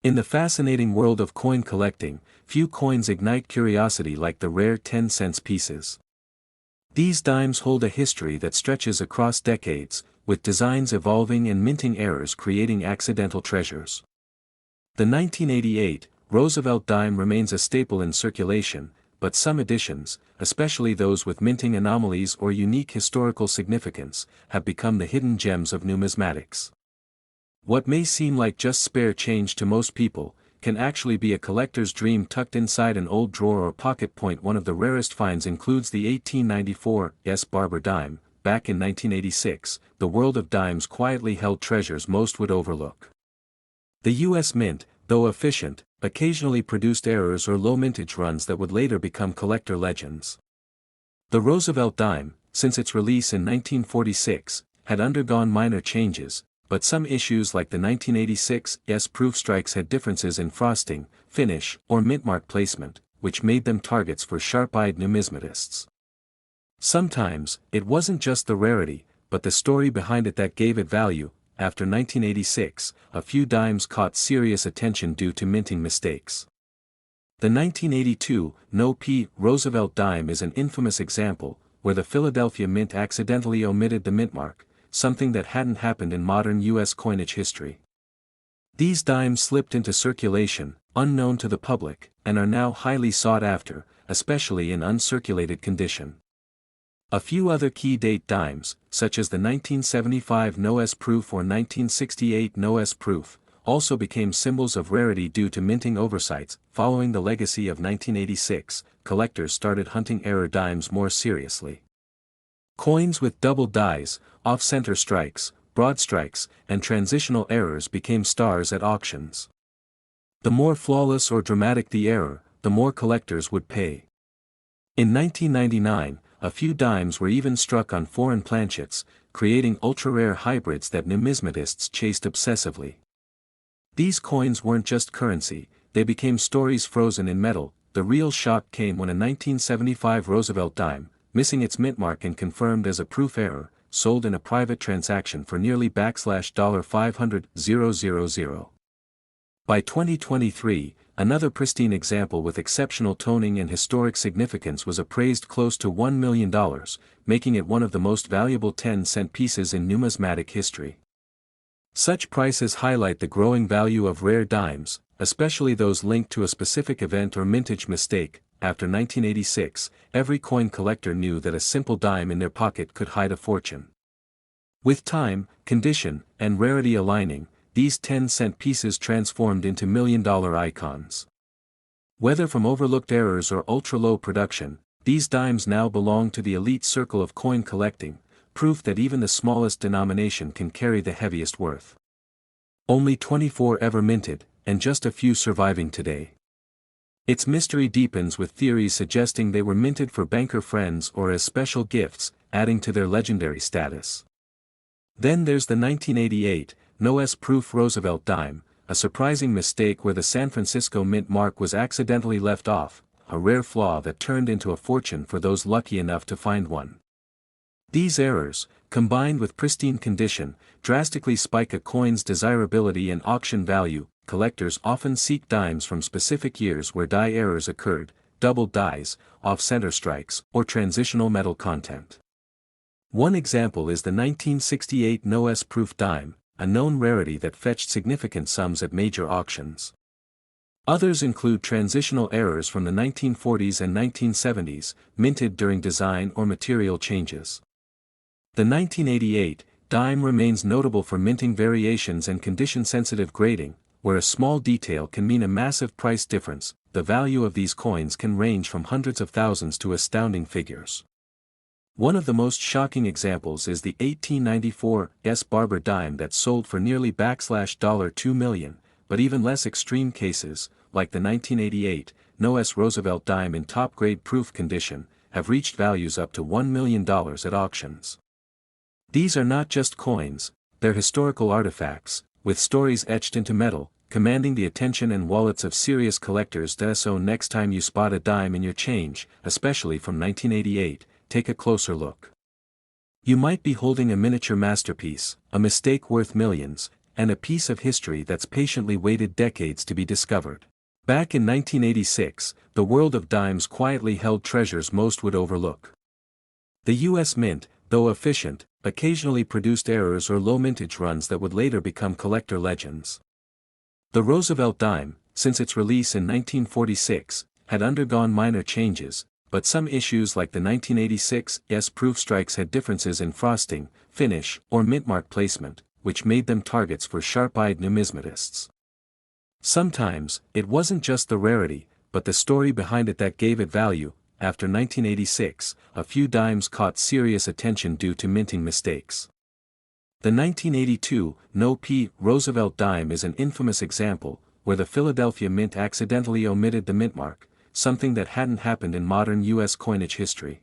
In the fascinating world of coin collecting, few coins ignite curiosity like the rare 10-cent pieces. These dimes hold a history that stretches across decades, with designs evolving and minting errors creating accidental treasures. The 1988 Roosevelt dime remains a staple in circulation, but some editions, especially those with minting anomalies or unique historical significance, have become the hidden gems of numismatics. What may seem like just spare change to most people, can actually be a collector's dream tucked inside an old drawer or pocket point. One of the rarest finds includes the 1894 Barber dime. Back in 1986, the world of dimes quietly held treasures most would overlook. The U.S. Mint, though efficient, occasionally produced errors or low mintage runs that would later become collector legends. The Roosevelt dime, since its release in 1946, had undergone minor changes, but some issues like the 1986 proof strikes had differences in frosting, finish, or mintmark placement, which made them targets for sharp-eyed numismatists. Sometimes, it wasn't just the rarity, but the story behind it that gave it value. After 1986, a few dimes caught serious attention due to minting mistakes. The 1982 No-P Roosevelt dime is an infamous example, where the Philadelphia Mint accidentally omitted the mintmark, something that hadn't happened in modern U.S. coinage history. These dimes slipped into circulation, unknown to the public, and are now highly sought after, especially in uncirculated condition. A few other key date dimes, such as the 1975 No-S proof or 1968 No-S proof, also became symbols of rarity due to minting oversights. Following the legacy of 1986, collectors started hunting error dimes more seriously. Coins with double dies, off-center strikes, broad strikes, and transitional errors became stars at auctions. The more flawless or dramatic the error, the more collectors would pay. In 1999, a few dimes were even struck on foreign planchets, creating ultra-rare hybrids that numismatists chased obsessively. These coins weren't just currency, they became stories frozen in metal. The real shock came when a 1975 Roosevelt dime, missing its mintmark and confirmed as a proof error, sold in a private transaction for nearly $500,000. By 2023, another pristine example with exceptional toning and historic significance was appraised close to $1 million, making it one of the most valuable 10-cent pieces in numismatic history. Such prices highlight the growing value of rare dimes, especially those linked to a specific event or mintage mistake. After 1986, every coin collector knew that a simple dime in their pocket could hide a fortune. With time, condition, and rarity aligning, these 10-cent pieces transformed into million-dollar icons. Whether from overlooked errors or ultra-low production, these dimes now belong to the elite circle of coin collecting, proof that even the smallest denomination can carry the heaviest worth. Only 24 ever minted, and just a few surviving today. Its mystery deepens with theories suggesting they were minted for banker friends or as special gifts, adding to their legendary status. Then there's the 1988 No-S proof Roosevelt dime, a surprising mistake where the San Francisco Mint mark was accidentally left off, a rare flaw that turned into a fortune for those lucky enough to find one. These errors, combined with pristine condition, drastically spike a coin's desirability and auction value. Collectors often seek dimes from specific years where die errors occurred, double dies, off-center strikes, or transitional metal content. One example is the 1968 No-S proof dime, a known rarity that fetched significant sums at major auctions. Others include transitional errors from the 1940s and 1970s, minted during design or material changes. The 1988 dime remains notable for minting variations and condition-sensitive grading, where a small detail can mean a massive price difference. The value of these coins can range from hundreds of thousands to astounding figures. One of the most shocking examples is the 1894 Barber dime that sold for nearly $2 million, but even less extreme cases, like the 1988 No-S Roosevelt dime in top-grade proof condition, have reached values up to $1 million at auctions. These are not just coins, they're historical artifacts, with stories etched into metal, commanding the attention and wallets of serious collectors. So next time you spot a dime in your change, especially from 1988, take a closer look. You might be holding a miniature masterpiece, a mistake worth millions, and a piece of history that's patiently waited decades to be discovered. Back in 1986, the world of dimes quietly held treasures most would overlook. The U.S. Mint, though efficient, occasionally produced errors or low mintage runs that would later become collector legends. The Roosevelt dime, since its release in 1946, had undergone minor changes, but some issues like the 1986 proof strikes had differences in frosting, finish, or mintmark placement, which made them targets for sharp-eyed numismatists. Sometimes, it wasn't just the rarity, but the story behind it that gave it value. After 1986, a few dimes caught serious attention due to minting mistakes. The 1982 No-P Roosevelt dime is an infamous example, where the Philadelphia Mint accidentally omitted the mintmark, something that hadn't happened in modern U.S. coinage history.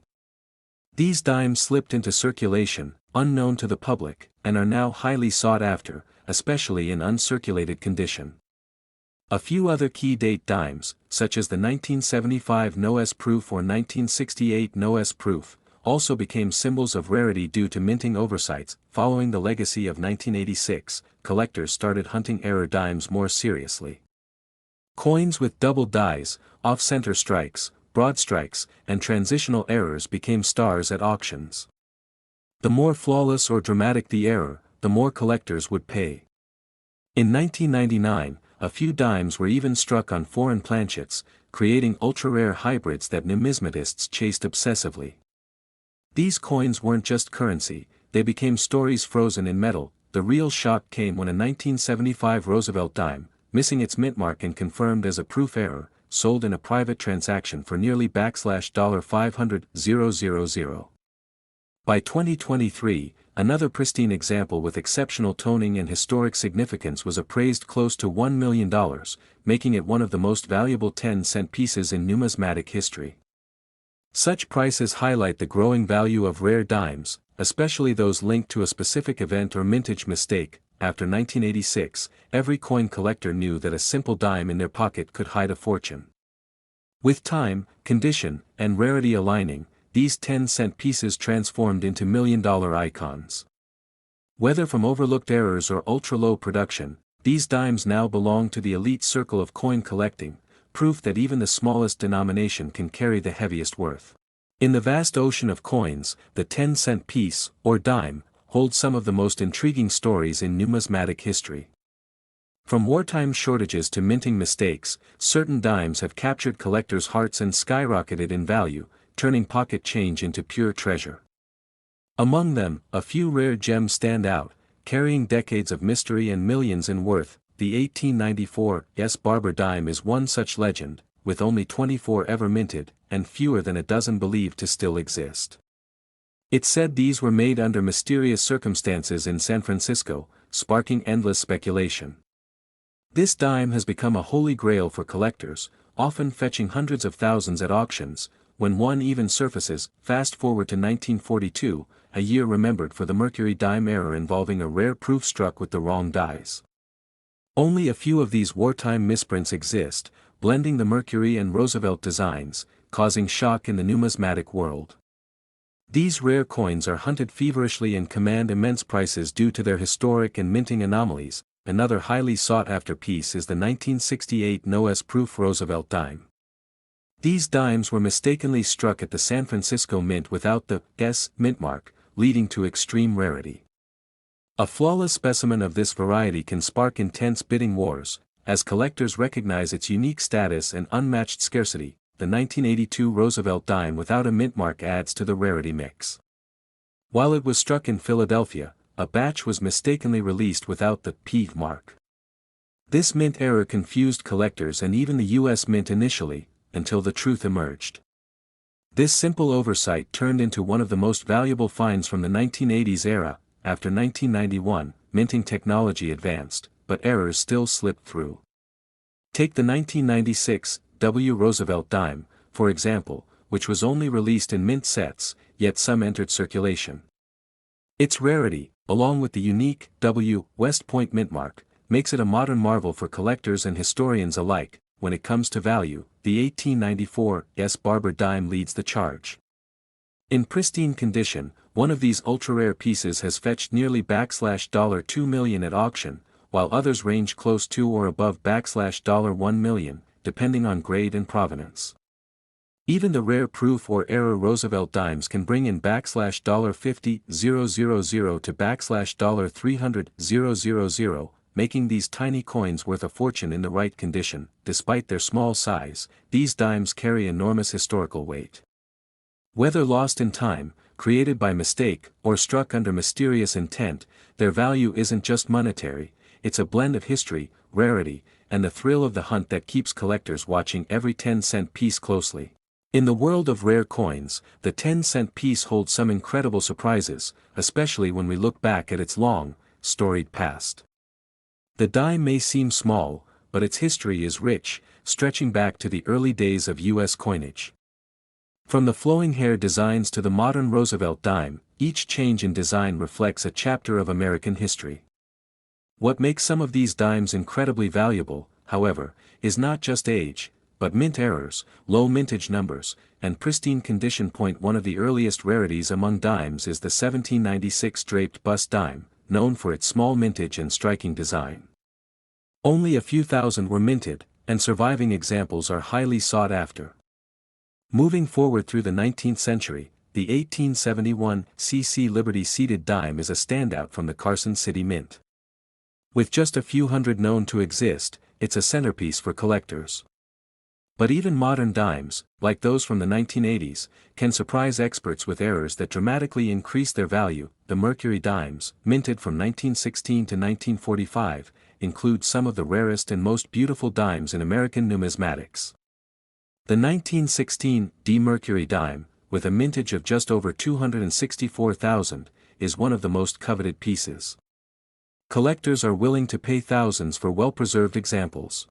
These dimes slipped into circulation, unknown to the public, and are now highly sought after, especially in uncirculated condition. A few other key date dimes, such as the 1975 No-S proof or 1968 No-S proof, also became symbols of rarity due to minting oversights. Following the legacy of 1986, collectors started hunting error dimes more seriously. Coins with double dies, off-center strikes, broad strikes, and transitional errors became stars at auctions. The more flawless or dramatic the error, the more collectors would pay. In 1999, a few dimes were even struck on foreign planchets, creating ultra-rare hybrids that numismatists chased obsessively. These coins weren't just currency, they became stories frozen in metal. The real shock came when a 1975 Roosevelt dime, missing its mintmark and confirmed as a proof error, sold in a private transaction for nearly $500,000. By 2023, another pristine example with exceptional toning and historic significance was appraised close to $1 million, making it one of the most valuable 10-cent pieces in numismatic history. Such prices highlight the growing value of rare dimes, especially those linked to a specific event or mintage mistake. After 1986, every coin collector knew that a simple dime in their pocket could hide a fortune. With time, condition, and rarity aligning, these 10-cent pieces transformed into million-dollar icons. Whether from overlooked errors or ultra-low production, these dimes now belong to the elite circle of coin collecting, proof that even the smallest denomination can carry the heaviest worth. In the vast ocean of coins, the 10-cent piece, or dime, holds some of the most intriguing stories in numismatic history. From wartime shortages to minting mistakes, certain dimes have captured collectors' hearts and skyrocketed in value, turning pocket change into pure treasure. Among them, a few rare gems stand out, carrying decades of mystery and millions in worth. The 1894 Barber dime is one such legend, with only 24 ever minted, and fewer than a dozen believed to still exist. It's said these were made under mysterious circumstances in San Francisco, sparking endless speculation. This dime has become a holy grail for collectors, often fetching hundreds of thousands at auctions. When one even surfaces. Fast forward to 1942, a year remembered for the Mercury dime error involving a rare proof struck with the wrong dies. Only a few of these wartime misprints exist, blending the Mercury and Roosevelt designs, causing shock in the numismatic world. These rare coins are hunted feverishly and command immense prices due to their historic and minting anomalies. Another highly sought-after piece is the 1968 No-S proof Roosevelt dime. These dimes were mistakenly struck at the San Francisco Mint without the S mintmark, leading to extreme rarity. A flawless specimen of this variety can spark intense bidding wars, as collectors recognize its unique status and unmatched scarcity. The 1982 Roosevelt dime without a mintmark adds to the rarity mix. While it was struck in Philadelphia, a batch was mistakenly released without the P mark. This mint error confused collectors and even the U.S. Mint initially, until the truth emerged. This simple oversight turned into one of the most valuable finds from the 1980s era. After 1991, minting technology advanced, but errors still slipped through. Take the 1996 W. Roosevelt dime, for example, which was only released in mint sets, yet some entered circulation. Its rarity, along with the unique W. West Point mintmark, makes it a modern marvel for collectors and historians alike. When it comes to value, the 1894 Barber dime leads the charge. In pristine condition, one of these ultra-rare pieces has fetched nearly $2 million at auction, while others range close to or above $1 million, depending on grade and provenance. Even the rare proof or error Roosevelt dimes can bring in $50,000 to $300,000, making these tiny coins worth a fortune in the right condition. Despite their small size, these dimes carry enormous historical weight. Whether lost in time, created by mistake, or struck under mysterious intent, their value isn't just monetary, it's a blend of history, rarity, and the thrill of the hunt that keeps collectors watching every 10-cent piece closely. In the world of rare coins, the 10-cent piece holds some incredible surprises, especially when we look back at its long, storied past. The dime may seem small, but its history is rich, stretching back to the early days of U.S. coinage. From the flowing hair designs to the modern Roosevelt dime, each change in design reflects a chapter of American history. What makes some of these dimes incredibly valuable, however, is not just age, but mint errors, low mintage numbers, and pristine condition. One of the earliest rarities among dimes is the 1796 draped bust dime, known for its small mintage and striking design. Only a few thousand were minted, and surviving examples are highly sought after. Moving forward through the 19th century, the 1871 cc Liberty seated dime is a standout from the Carson City Mint. With just a few hundred known to exist, it's a centerpiece for collectors. But even modern dimes, like those from the 1980s, can surprise experts with errors that dramatically increase their value. The Mercury dimes, minted from 1916 to 1945, include some of the rarest and most beautiful dimes in American numismatics. The 1916 D Mercury dime, with a mintage of just over 264,000, is one of the most coveted pieces. Collectors are willing to pay thousands for well-preserved examples.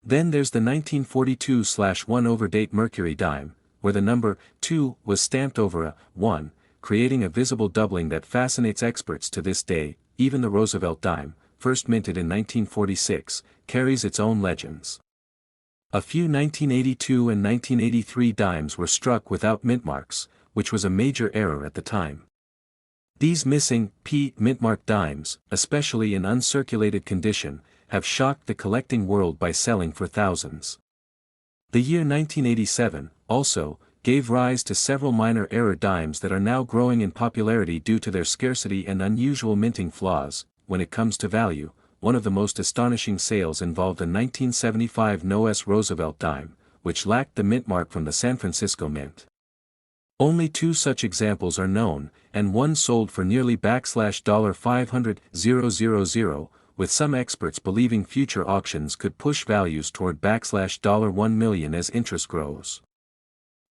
Then there's the 1942/1 overdate Mercury dime, where the number 2 was stamped over a 1, creating a visible doubling that fascinates experts to this day. Even the Roosevelt dime, first minted in 1946, carries its own legends. A few 1982 and 1983 dimes were struck without mint marks, which was a major error at the time. These missing mintmark dimes, especially in uncirculated condition, have shocked the collecting world by selling for thousands. The year 1987, also, gave rise to several minor error dimes that are now growing in popularity due to their scarcity and unusual minting flaws. When it comes to value, one of the most astonishing sales involved a 1975 No.S. Roosevelt dime, which lacked the mint mark from the San Francisco Mint. Only 2 such examples are known, and one sold for nearly $500,000, with some experts believing future auctions could push values toward $1 million as interest grows.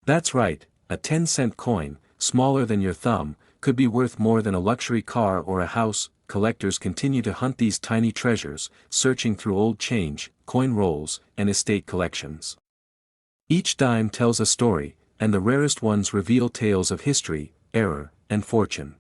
That's right, a 10-cent coin, smaller than your thumb, could be worth more than a luxury car or a house. Collectors continue to hunt these tiny treasures, searching through old change, coin rolls, and estate collections. Each dime tells a story, and the rarest ones reveal tales of history, error, and fortune.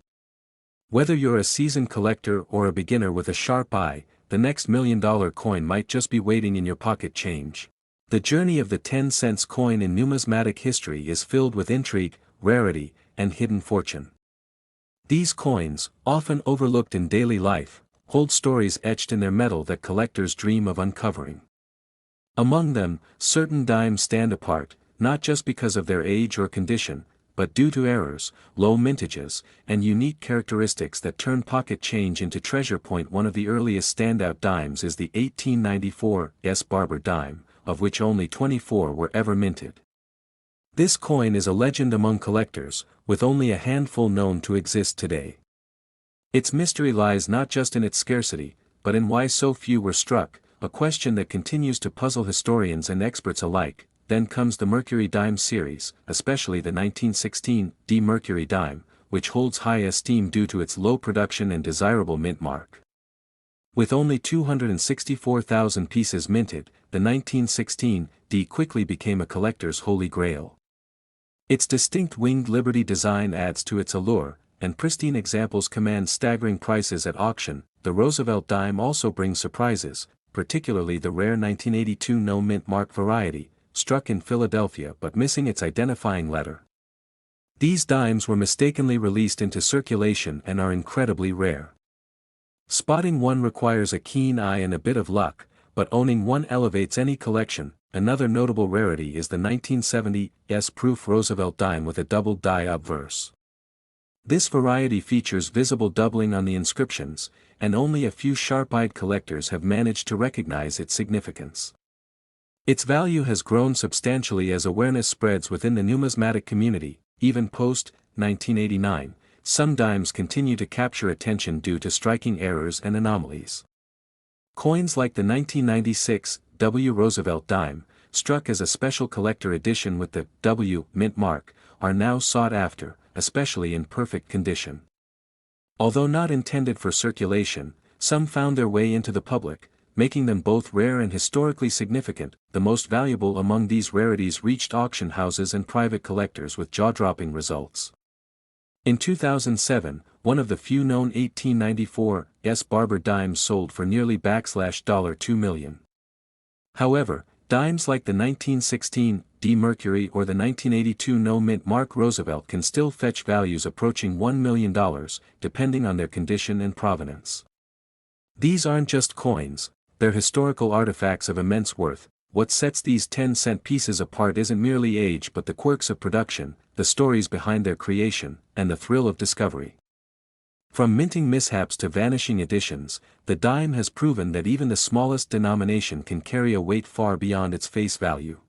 Whether you're a seasoned collector or a beginner with a sharp eye, the next $1 million coin might just be waiting in your pocket change. The journey of the 10-cent coin in numismatic history is filled with intrigue, rarity, and hidden fortune. These coins, often overlooked in daily life, hold stories etched in their metal that collectors dream of uncovering. Among them, certain dimes stand apart, not just because of their age or condition, but due to errors, low mintages, and unique characteristics that turn pocket change into treasure. One of the earliest standout dimes is the 1894 S. Barber dime, of which only 24 were ever minted. This coin is a legend among collectors, with only a handful known to exist today. Its mystery lies not just in its scarcity, but in why so few were struck, a question that continues to puzzle historians and experts alike. Then comes the Mercury dime series, especially the 1916 D Mercury dime, which holds high esteem due to its low production and desirable mint mark. With only 264,000 pieces minted, the 1916 D quickly became a collector's holy grail. Its distinct winged Liberty design adds to its allure, and pristine examples command staggering prices at auction. The Roosevelt dime also brings surprises, particularly the rare 1982 no mint mark variety, struck in Philadelphia but missing its identifying letter. These dimes were mistakenly released into circulation and are incredibly rare. Spotting one requires a keen eye and a bit of luck, but owning one elevates any collection. Another notable rarity is the 1970 S-proof Roosevelt dime with a double die obverse. This variety features visible doubling on the inscriptions, and only a few sharp-eyed collectors have managed to recognize its significance. Its value has grown substantially as awareness spreads within the numismatic community. Even post-1989, some dimes continue to capture attention due to striking errors and anomalies. Coins like the 1996 W. Roosevelt dime, struck as a special collector edition with the W. mint mark, are now sought after, especially in perfect condition. Although not intended for circulation, some found their way into the public, making them both rare and historically significant. The most valuable among these rarities reached auction houses and private collectors with jaw-dropping results. In 2007, one of the few known 1894 S. Barber dimes sold for nearly $2 million. However, dimes like the 1916 D. Mercury or the 1982 No. mint mark Roosevelt can still fetch values approaching $1 million, depending on their condition and provenance. These aren't just coins, they're historical artifacts of immense worth. What sets these 10-cent pieces apart isn't merely age but the quirks of production, the stories behind their creation, and the thrill of discovery. From minting mishaps to vanishing editions, the dime has proven that even the smallest denomination can carry a weight far beyond its face value.